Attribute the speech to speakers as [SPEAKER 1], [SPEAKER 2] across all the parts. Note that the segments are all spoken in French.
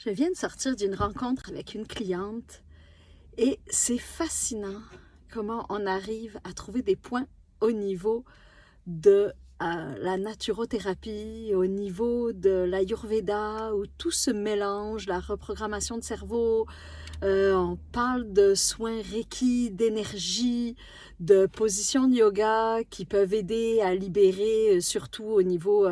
[SPEAKER 1] Je viens de sortir d'une rencontre avec une cliente et c'est fascinant comment on arrive à trouver des points au niveau de la naturothérapie, au niveau de l'Ayurveda, où tout se mélange, la reprogrammation de cerveau. On parle de soins Reiki, d'énergie, de positions de yoga qui peuvent aider à libérer, surtout au niveau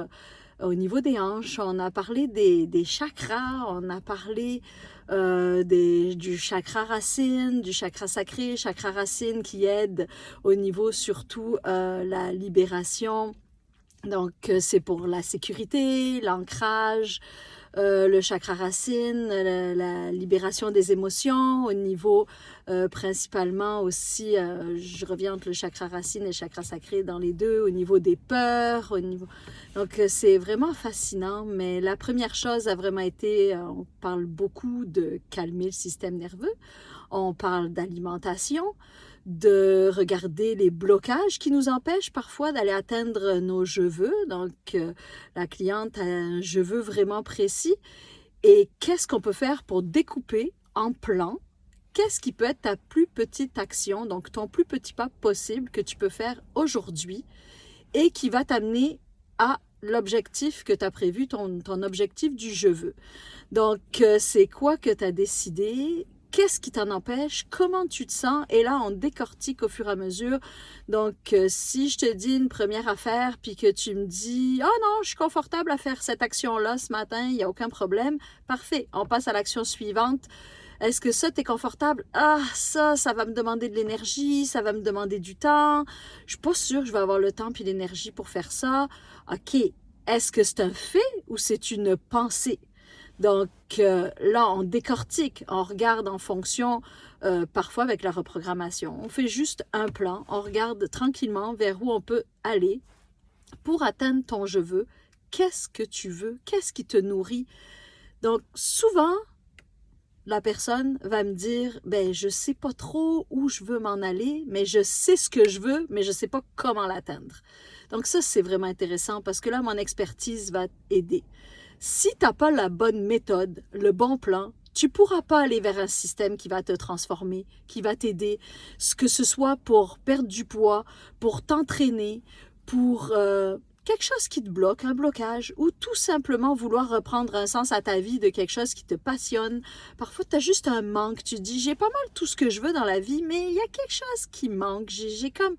[SPEAKER 1] des hanches. On a parlé des chakras, on a parlé du chakra racine, du chakra sacré, chakra racine qui aide au niveau surtout la libération. Donc, c'est pour la sécurité, l'ancrage, le chakra racine, la libération des émotions, au niveau principalement aussi, je reviens entre le chakra racine et le chakra sacré dans les deux, au niveau des peurs, au niveau... Donc, c'est vraiment fascinant, mais la première chose a vraiment été, on parle beaucoup de calmer le système nerveux, on parle d'alimentation, de regarder les blocages qui nous empêchent parfois d'aller atteindre nos je veux. Donc, la cliente a un je veux vraiment précis. Et qu'est-ce qu'on peut faire pour découper en plans? Qu'est-ce qui peut être ta plus petite action, donc ton plus petit pas possible que tu peux faire aujourd'hui et qui va t'amener à l'objectif que tu as prévu, ton objectif du je veux. Donc, c'est quoi que tu as décidé? Qu'est-ce qui t'en empêche? Comment tu te sens? Et là, on décortique au fur et à mesure. Donc, si je te dis une première affaire, puis que tu me dis « Ah non, je suis confortable à faire cette action-là ce matin, il n'y a aucun problème. » Parfait, on passe à l'action suivante. Est-ce que ça, tu es confortable? Ah, ça va me demander de l'énergie, ça va me demander du temps. Je suis pas sûre que je vais avoir le temps puis l'énergie pour faire ça. OK, est-ce que c'est un fait ou c'est une pensée? Donc là, on décortique, on regarde en fonction, parfois avec la reprogrammation. On fait juste un plan, on regarde tranquillement vers où on peut aller pour atteindre ton je veux. Qu'est-ce que tu veux? Qu'est-ce qui te nourrit? Donc souvent, la personne va me dire, ben je sais pas trop où je veux m'en aller, mais je sais ce que je veux, mais je sais pas comment l'atteindre. Donc ça, c'est vraiment intéressant parce que là, mon expertise va aider. Si tu n'as pas la bonne méthode, le bon plan, tu ne pourras pas aller vers un système qui va te transformer, qui va t'aider, que ce soit pour perdre du poids, pour t'entraîner, pour quelque chose qui te bloque, un blocage, ou tout simplement vouloir reprendre un sens à ta vie de quelque chose qui te passionne. Parfois, tu as juste un manque. Tu te dis, j'ai pas mal tout ce que je veux dans la vie, mais il y a quelque chose qui manque. J'ai comme...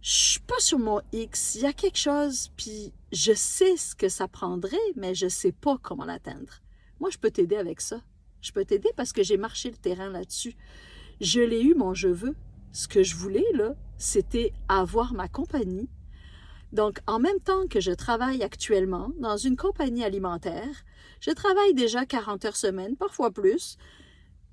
[SPEAKER 1] Je suis pas sur mon X, il y a quelque chose, puis je sais ce que ça prendrait, mais je sais pas comment l'atteindre. Moi, je peux t'aider avec ça. Je peux t'aider parce que j'ai marché le terrain là-dessus. Je l'ai eu, mon je veux. Ce que je voulais, là, c'était avoir ma compagnie. Donc, en même temps que je travaille actuellement dans une compagnie alimentaire, je travaille déjà 40 heures semaine, parfois plus,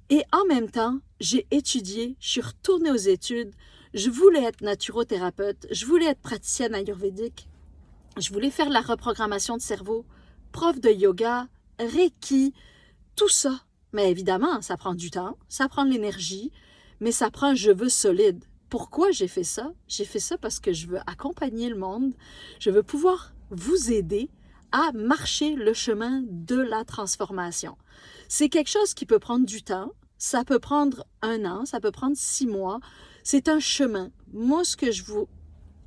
[SPEAKER 1] et en même temps, j'ai étudié, je suis retournée aux études, je voulais être naturothérapeute, je voulais être praticienne ayurvédique, je voulais faire de la reprogrammation de cerveau, prof de yoga, Reiki, tout ça. Mais évidemment, ça prend du temps, ça prend de l'énergie, mais ça prend un je veux solide. Pourquoi j'ai fait ça? J'ai fait ça parce que je veux accompagner le monde, je veux pouvoir vous aider à marcher le chemin de la transformation. C'est quelque chose qui peut prendre du temps, ça peut prendre 1 an, ça peut prendre 6 mois, c'est un chemin. Moi,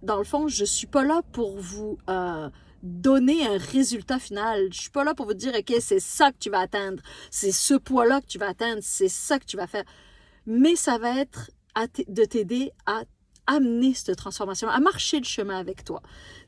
[SPEAKER 1] dans le fond, je ne suis pas là pour vous donner un résultat final. Je ne suis pas là pour vous dire, OK, c'est ça que tu vas atteindre, c'est ce poids-là que tu vas atteindre, c'est ça que tu vas faire. Mais ça va être de t'aider à amener cette transformation, à marcher le chemin avec toi.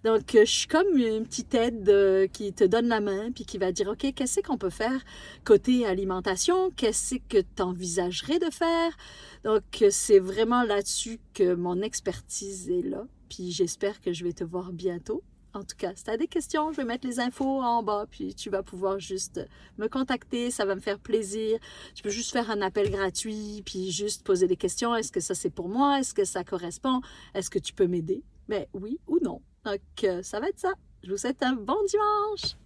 [SPEAKER 1] Donc, je suis comme une petite aide qui te donne la main puis qui va dire, OK, qu'est-ce qu'on peut faire côté alimentation? Qu'est-ce que tu envisagerais de faire? Donc, c'est vraiment là-dessus que mon expertise est là. Puis, j'espère que je vais te voir bientôt. En tout cas, si tu as des questions, je vais mettre les infos en bas, puis tu vas pouvoir juste me contacter, ça va me faire plaisir. Tu peux juste faire un appel gratuit, puis juste poser des questions. Est-ce que ça c'est pour moi? Est-ce que ça correspond? Est-ce que tu peux m'aider? Mais oui ou non. Donc, ça va être ça. Je vous souhaite un bon dimanche!